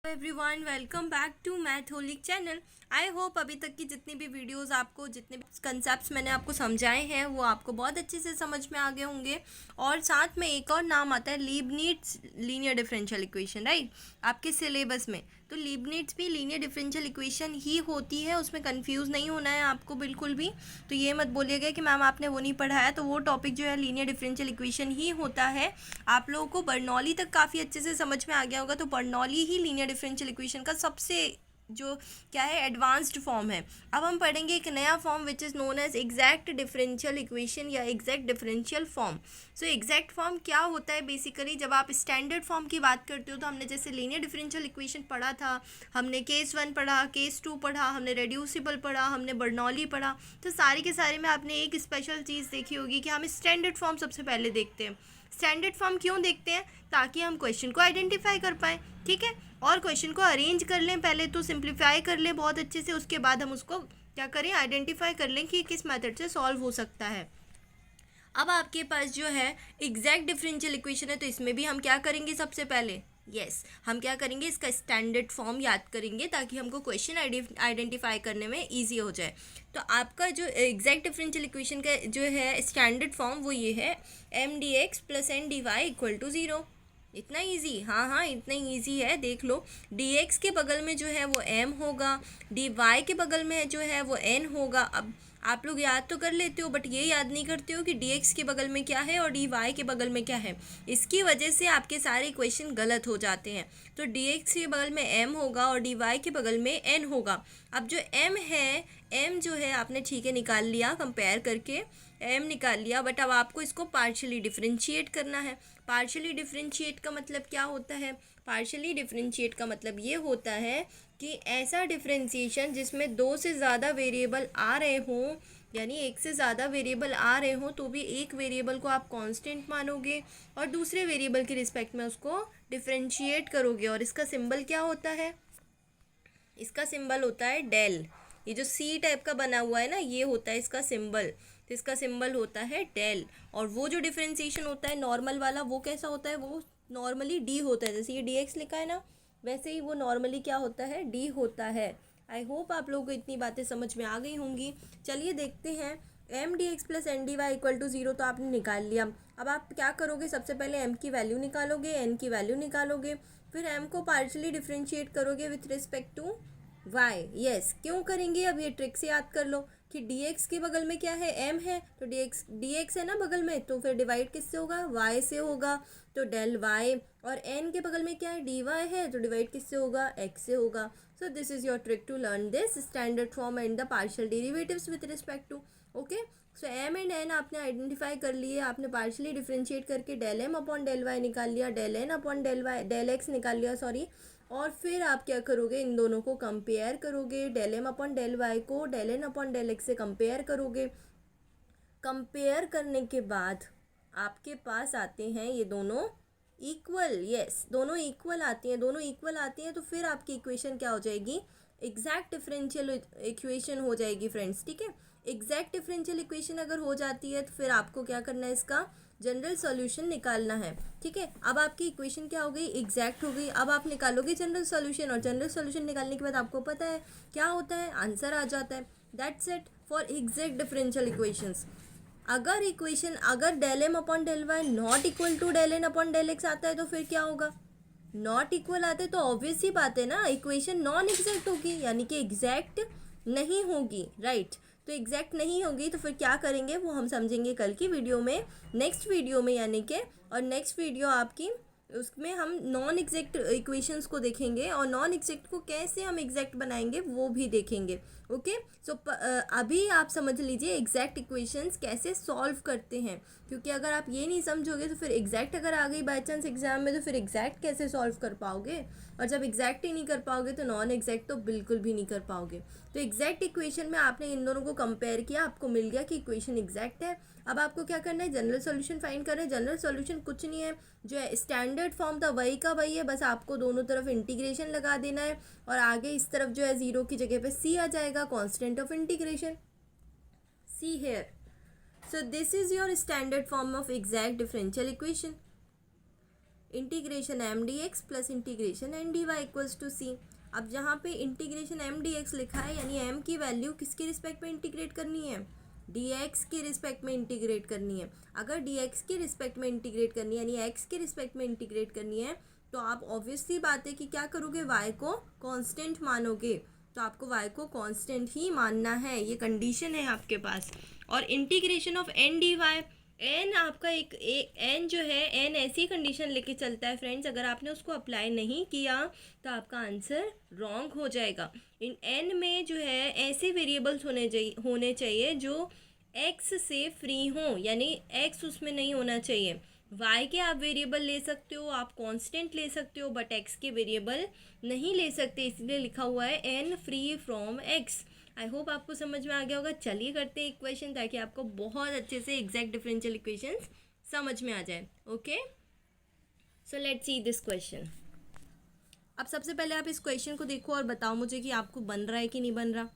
Everyone welcome back to Matholic channel. I hope अभी तक की जितनी भी वीडियोस आपको जितने भी कंसेप्ट्स मैंने आपको समझाए हैं वो आपको बहुत अच्छे से समझ में आ गए होंगे। और साथ में एक और नाम आता है लीबनिट्ज लीनियर डिफरेंशियल इक्वेशन, राइट, आपके सिलेबस में। तो लीबनिट्ज भी लीनियर डिफरेंशियल इक्वेशन ही होती है, उसमें कंफ्यूज नहीं होना है आपको बिल्कुल भी। तो ये मत बोलिएगा कि मैम आपने वो नहीं पढ़ाया, तो वो टॉपिक जो है लीनियर डिफरेंशियल इक्वेशन ही होता है। आप लोगों को बर्नौली तक काफ़ी अच्छे से समझ में आ गया होगा, तो बर्नौली ही लीनियर डिफरेंशियल इक्वेशन का सबसे जो क्या है एडवांस्ड फॉर्म है। अब हम पढ़ेंगे एक नया form which is known as exact differential equation या exact differential form. So exact form क्या होता है बेसिकली, जब आप स्टैंडर्ड फॉर्म की बात करते हो तो हमने जैसे लीनियर डिफरेंशियल इक्वेशन पढ़ा था, हमने केस 1 पढ़ा, केस 2 पढ़ा, हमने रेड्यूसिबल पढ़ा, हमने बर्नौली पढ़ा। तो सारे के सारे में आपने एक स्पेशल चीज़ देखी होगी कि हम स्टैंडर्ड फॉर्म सबसे पहले देखते हैं। स्टैंडर्ड फॉर्म क्यों देखते हैं? ताकि हम क्वेश्चन को आइडेंटिफाई कर पाएँ, ठीक है, और क्वेश्चन को अरेंज कर लें, पहले तो सिंप्लीफाई कर लें बहुत अच्छे से, उसके बाद हम उसको क्या करें, आइडेंटिफाई कर लें कि किस मेथड से सॉल्व हो सकता है। अब आपके पास जो है एग्जैक्ट डिफरेंशियल इक्वेशन है, तो इसमें भी हम क्या करेंगे सबसे पहले, हम क्या करेंगे, इसका स्टैंडर्ड फॉर्म याद करेंगे ताकि हमको क्वेश्चन आइडेंटिफाई करने में इजी हो जाए। तो आपका जो एग्जैक्ट डिफरेंशियल इक्वेशन का जो है स्टैंडर्ड फॉर्म वो ये है, M D x plus N D Y equal to zero. इतना इजी, हाँ इतना इजी है, देख लो। डी एक्स के बगल में जो है वो एम होगा, डी वाई के बगल में जो है वो एन होगा। अब आप लोग याद तो कर लेते हो, बट ये याद नहीं करते हो कि डी एक्स के बगल में क्या है और डी वाई के बगल में क्या है। इसकी वजह से आपके सारे इक्वेशन गलत हो जाते हैं। तो डी एक्स के बगल में एम होगा और डी वाई के बगल में एन होगा। अब जो एम है, एम जो है आपने ठीक है निकाल लिया, कंपेयर करके एम निकाल लिया, बट अब आपको इसको पार्शियली डिफरेंशिएट करना है। पार्शियली डिफरेंशिएट का मतलब क्या होता है? पार्शियली डिफरेंशिएट का मतलब ये होता है कि ऐसा डिफरेंशिएशन जिसमें दो से ज़्यादा वेरिएबल आ रहे हों, यानी एक से ज़्यादा वेरिएबल आ रहे हों तो भी एक वेरिएबल को आप कांस्टेंट मानोगे और दूसरे वेरिएबल के रिस्पेक्ट में उसको डिफरेंशिएट करोगे। और इसका सिंबल क्या होता है? इसका सिंबल होता है डेल। ये जो सी टाइप का बना हुआ है ना, ये होता है इसका सिंबल। तो इसका सिंबल होता है डेल। और वो जो डिफरेंशिएशन होता है नॉर्मल वाला, वो कैसा होता है? वो नॉर्मली डी होता है। जैसे ये डी एक्स लिखा है ना, वैसे ही वो नॉर्मली क्या होता है? डी होता है। आई होप आप लोगों को इतनी बातें समझ में आ गई होंगी। चलिए देखते हैं। M D x plus N D Y equal to zero तो आपने निकाल लिया। अब आप क्या करोगे, सबसे पहले एम की वैल्यू निकालोगे, एन की वैल्यू निकालोगे, फिर एम को पार्शियली डिफरेंशिएट करोगे विथ रिस्पेक्ट टू वाई। क्यों करेंगे? अब ये ट्रिक से याद कर लो कि डी एक्स के बगल में क्या है? एम है, तो डी एक्स है ना बगल में, तो फिर डिवाइड किससे होगा? वाई से होगा, तो डेल वाई। और एन के बगल में क्या है? डी वाई है, तो डिवाइड किससे होगा? एक्स से होगा। So this is your trick to learn this standard form and the partial derivatives with respect to. Okay, so M and N आपने आइडेंटिफाई कर लिए, आपने पार्शियली डिफरेंशिएट करके del M upon del Y निकाल लिया, del N upon del Y, del X निकाल लिया, sorry. और फिर आप क्या करोगे, इन दोनों को कंपेयर करोगे, del M upon del Y को del N upon del X से कंपेयर करोगे। कंपेयर करने के बाद आपके पास आते हैं ये दोनों इक्वल। दोनों इक्वल आती हैं, दोनों इक्वल आती हैं, तो फिर आपकी इक्वेशन क्या हो जाएगी? एग्जैक्ट डिफरेंशियल इक्वेशन हो जाएगी फ्रेंड्स, ठीक है। एग्जैक्ट डिफरेंशियल इक्वेशन अगर हो जाती है तो फिर आपको क्या करना है, इसका जनरल सॉल्यूशन निकालना है, ठीक है। अब आपकी इक्वेशन क्या हो गई? एग्जैक्ट हो गई। अब आप निकालोगे जनरल सॉल्यूशन, और जनरल सॉल्यूशन निकालने के बाद आपको पता है क्या होता है? आंसर आ जाता है। That's it for exact differential equations. अगर del M upon del Y not equal to del N upon del X आता है तो फिर क्या होगा? नॉट इक्वल आते तो ऑब्वियस ही बात है ना, इक्वेशन नॉन एग्जैक्ट होगी, यानी कि एग्जैक्ट नहीं होगी, राइट। तो एग्जैक्ट नहीं होगी तो फिर क्या करेंगे वो हम समझेंगे कल की वीडियो में, नेक्स्ट वीडियो में, यानी कि और नेक्स्ट वीडियो आपकी, उसमें हम नॉन एग्जैक्ट इक्वेशंस को देखेंगे और नॉन एग्जैक्ट को कैसे हम एग्जैक्ट बनाएंगे वो भी देखेंगे। ओके, सो अभी आप समझ लीजिए एग्जैक्ट इक्वेशंस कैसे सॉल्व करते हैं, क्योंकि अगर आप ये नहीं समझोगे तो फिर एग्जैक्ट अगर आ गई बाई चांस एग्जाम में तो फिर एग्जैक्ट कैसे सॉल्व कर पाओगे, और जब एग्जैक्ट ही नहीं कर पाओगे तो नॉन एग्जैक्ट तो बिल्कुल भी नहीं कर पाओगे। तो एग्जैक्ट इक्वेशन में आपने इन दोनों को कंपेयर किया, आपको मिल गया कि इक्वेशन एग्जैक्ट है। अब आपको क्या करना है? जनरल सॉल्यूशन फाइंड करना है। जनरल सॉल्यूशन कुछ नहीं है, जो है स्टैंडर्ड फॉर्म था वही का वही है, बस आपको दोनों तरफ इंटीग्रेशन लगा देना है और आगे इस तरफ जो है ज़ीरो की जगह पे सी आ जाएगा, constant of integration, C here. So this is your standard form of exact differential equation. Integration M D x plus integration N D Y equals to C. अब जहाँ पे इंटीग्रेशन एम डी एक्स लिखा है यानी M की value किसके respect में integrate करनी है, डी एक्स के रिस्पेक्ट में इंटीग्रेट करनी है। अगर डी एक्स के रिस्पेक्ट में इंटीग्रेट करनी है यानी एक्स के रिस्पेक्ट में इंटीग्रेट करनी है तो आप ऑब्वियसली बात है कि क्या करोगे, वाई को कांस्टेंट मानोगे। तो आपको वाई को कांस्टेंट ही मानना है, ये कंडीशन है आपके पास। और integration of N D Y, N आपका एक एन जो है, एन ऐसी कंडीशन लेके चलता है फ्रेंड्स, अगर आपने उसको अप्लाई नहीं किया तो आपका आंसर रॉन्ग हो जाएगा। इन एन में जो है ऐसे वेरिएबल्स होने चाहिए जो एक्स से फ्री हों, यानी एक्स उसमें नहीं होना चाहिए। वाई के आप वेरिएबल ले सकते हो, आप कांस्टेंट ले सकते हो, बट एक्स के वेरिएबल नहीं ले सकते, इसलिए लिखा हुआ है N free from X. I hope आपको समझ में आ गया होगा। चलिए करते हैं इक्वेशन ताकि आपको बहुत अच्छे से एग्जैक्ट डिफरेंशियल इक्वेशंस समझ में आ जाए। Okay, so let's see this question. अब सबसे पहले आप इस क्वेश्चन को देखो और बताओ मुझे कि आपको बन रहा है कि नहीं बन रहा।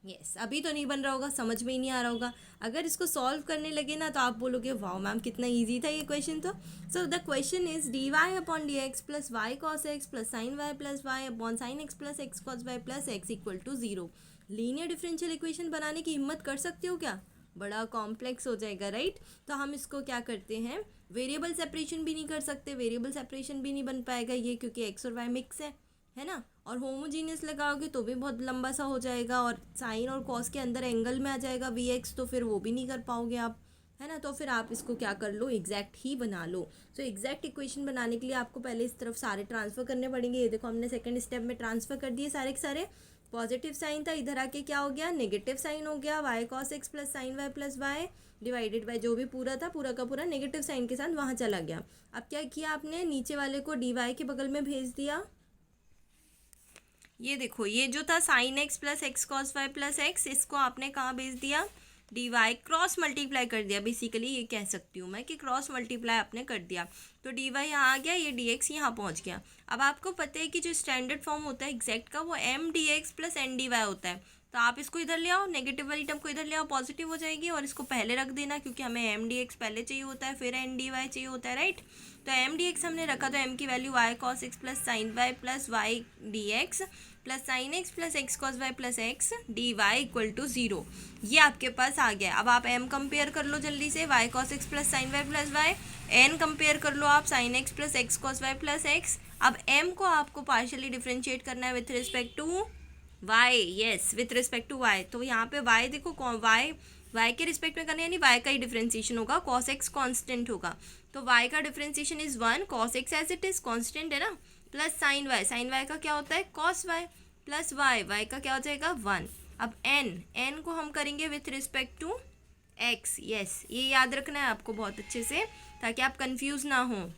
यस, अभी तो नहीं बन रहा होगा, समझ में ही नहीं आ रहा होगा। अगर इसको सॉल्व करने लगे ना तो आप बोलोगे वाओ मैम कितना इजी था ये क्वेश्चन। तो so the question is D Y upon D x plus Y cos x plus sine Y plus Y upon sine X plus X cos Y plus X equal to 0। Linear differential equation बनाने की हिम्मत कर सकते हो क्या, बड़ा complex हो जाएगा राइट। तो हम इसको क्या करते हैं, वेरिएबल सेपरेशन भी नहीं कर सकते, वेरिएबल सेपरेशन भी नहीं बन पाएगा ये, क्योंकि एक्स और वाई मिक्स है ना। और होमोजीनियस लगाओगे तो भी बहुत लंबा सा हो जाएगा, और साइन और कॉस के अंदर एंगल में आ जाएगा वी एक्स, तो फिर वो भी नहीं कर पाओगे आप, है ना। तो फिर आप इसको क्या कर लो, एग्जैक्ट ही बना लो। सो एग्जैक्ट इक्वेशन बनाने के लिए आपको पहले इस तरफ सारे ट्रांसफ़र करने पड़ेंगे। ये देखो हमने सेकंड स्टेप में ट्रांसफ़र कर दिए सारे के सारे। पॉजिटिव साइन था, इधर आके क्या हो गया, नेगेटिव साइन हो गया, Y cos x plus sine Y plus Y divided by जो भी पूरा था पूरा का पूरा नेगेटिव साइन के साथ वहाँ चला गया। अब क्या किया आपने, नीचे वाले को डी वाई के बगल में भेज दिया। ये देखो ये जो था sine X plus X cos Y plus X, इसको आपने कहाँ भेज दिया, डी वाई क्रॉस मल्टीप्लाई कर दिया। बेसिकली ये कह सकती हूँ मैं कि क्रॉस मल्टीप्लाई आपने कर दिया, तो डी वाई यहाँ आ गया, ये डी एक्स यहाँ पहुँच गया। अब आपको पता है कि जो स्टैंडर्ड फॉर्म होता है एग्जैक्ट का वो M D x plus N D Y होता है। तो आप इसको इधर ले आओ, नेगेटिव वाली टर्म को इधर ले आओ, पॉजिटिव हो जाएगी, और इसको पहले रख देना क्योंकि हमें एम डी एक्स पहले चाहिए होता है, फिर एन डी वाई चाहिए होता है राइट। तो एम डी एक्स हमने रखा, तो एम की value Y cos x plus sine Y plus Y D x plus sine X plus X cos Y plus X D Y equal to 0, ये आपके पास आ गया। अब आप एम कंपेयर कर लो जल्दी से, Y cos x plus sine Y plus Y, N compare कर लो आप, sine X plus X cos Y plus X. अब एम को आपको पार्शियली डिफ्रेंशिएट करना है with respect to Y, yes with respect to Y. तो यहाँ पे वाई देखो, वाई के रिस्पेक्ट में करना है, यानी वाई का ही डिफ्रेंशिएशन होगा, कॉस एक्स कॉन्स्टेंट होगा, तो वाई का differentiation is 1, cos X as it is constant है ना, प्लस साइन वाई का क्या होता है कॉस वाई, प्लस वाई का क्या हो जाएगा 1। अब एन को हम करेंगे with respect to X, yes ये याद रखना है आपको बहुत अच्छे से ताकि आप कंफ्यूज ना हो।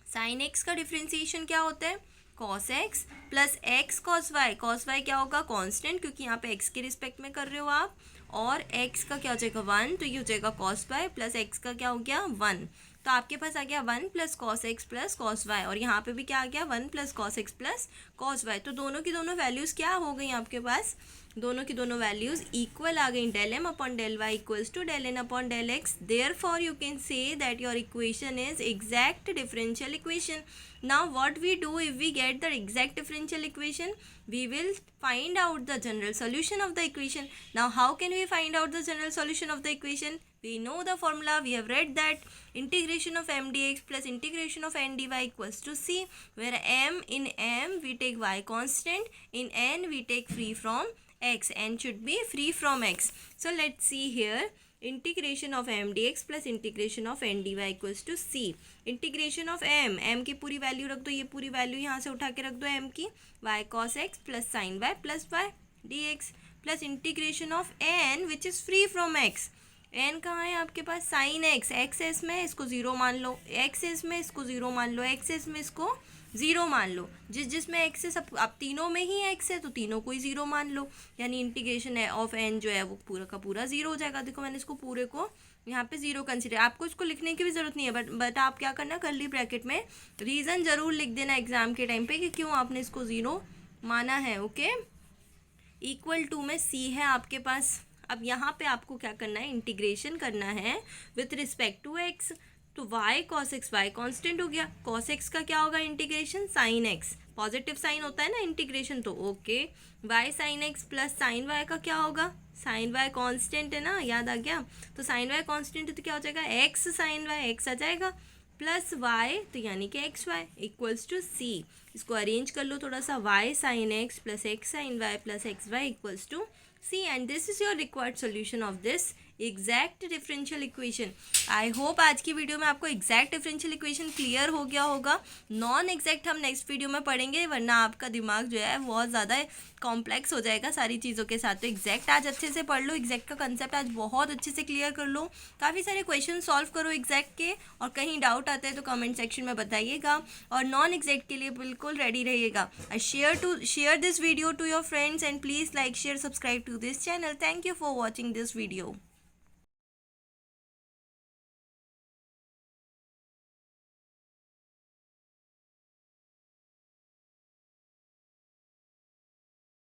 साइन एक्स का डिफ्रेंशिएशन क्या होता है, cos x plus X cos Y क्या होगा कांस्टेंट, क्योंकि यहाँ पे एक्स के रिस्पेक्ट में कर रहे हो आप, और एक्स का क्या हो जाएगा 1, तो ये हो जाएगा कॉस वाई प्लस एक्स का क्या हो गया 1, तो आपके पास आ गया 1 plus cos x plus cos Y, और यहाँ पे भी क्या आ गया 1 plus cos x plus cos Y. तो दोनों की दोनों वैल्यूज़ क्या हो गई आपके पास, दोनों की दोनों वैल्यूज़ इक्वल आ गई, del M upon del Y equals to del N upon del X. Therefore you can say that your equation is exact differential equation. Now what we do if we get the exact differential equation, we will find out the general solution of the equation. Now how can we find out the general solution of the equation? We know the formula, we have read that integration of m dx plus integration of n dy equals to c, where in m we take y constant, in n we take free from x, n should be free from x. So let's see here, integration of M D x plus integration of N D Y equals to C. Integration of M की पूरी value रख दो, ये पूरी value यहाँ से उठा के रख दो एम की, y cos x plus sine Y plus Y D x plus integration of N which is free from x. N कहाँ है आपके पास, साइन एक्स, एक्स एस में इसको 0 मान लो, एक्स एस में इसको 0 मान लो, एक्स एस में इसको 0 मान लो, जिसमें एक्स है सब, अब तीनों में ही एक्स है तो तीनों को ही 0 मान लो, यानी इंटीग्रेशन है ऑफ एन जो है वो पूरा का पूरा 0 हो जाएगा। देखो मैंने इसको पूरे को यहाँ पे 0 कंसिडर, आपको इसको लिखने की भी ज़रूरत नहीं है, बट आप क्या करना, कर्ली ब्रैकेट में रीज़न ज़रूर लिख देना एग्जाम के टाइम पे कि क्यों आपने इसको 0 माना है। ओके, इक्वल टू में सी है आपके पास। अब यहाँ पे आपको क्या करना है, इंटीग्रेशन करना है विथ रिस्पेक्ट टू एक्स। तो y cos x y constant हो गया, cos x का क्या होगा integration sin x, positive sine होता है ना इंटीग्रेशन, तो okay y sin x plus sin y का क्या होगा, sin y कांस्टेंट है ना, याद आ गया, तो sin y कांस्टेंट है तो क्या हो जाएगा x sin y, x आ जाएगा प्लस y, तो यानी कि x y equals to C, इसको अरेंज कर लो थोड़ा सा, y sin x प्लस x sin y प्लस x y equals to C, and this is your required solution of this exact differential equation. I hope आज की वीडियो में आपको एग्जैक्ट डिफरेंशियल इक्वेशन क्लियर हो गया होगा। नॉन एग्जैक्ट हम नेक्स्ट वीडियो में पढ़ेंगे, वरना आपका दिमाग जो है बहुत ज़्यादा कॉम्प्लेक्स हो जाएगा सारी चीज़ों के साथ। तो एग्जैक्ट आज अच्छे से पढ़ लो, एग्जैक्ट का कंसेप्ट आज बहुत अच्छे से क्लियर कर लो, काफ़ी सारे क्वेश्चन सॉल्व करो एग्जैक्ट के, और कहीं डाउट आते हैं तो कमेंट सेक्शन में बताइएगा, और नॉन एग्जैक्ट के लिए बिल्कुल रेडी रहिएगा। Share this video to your friends and please like share subscribe to this channel. Thank you for watching this video.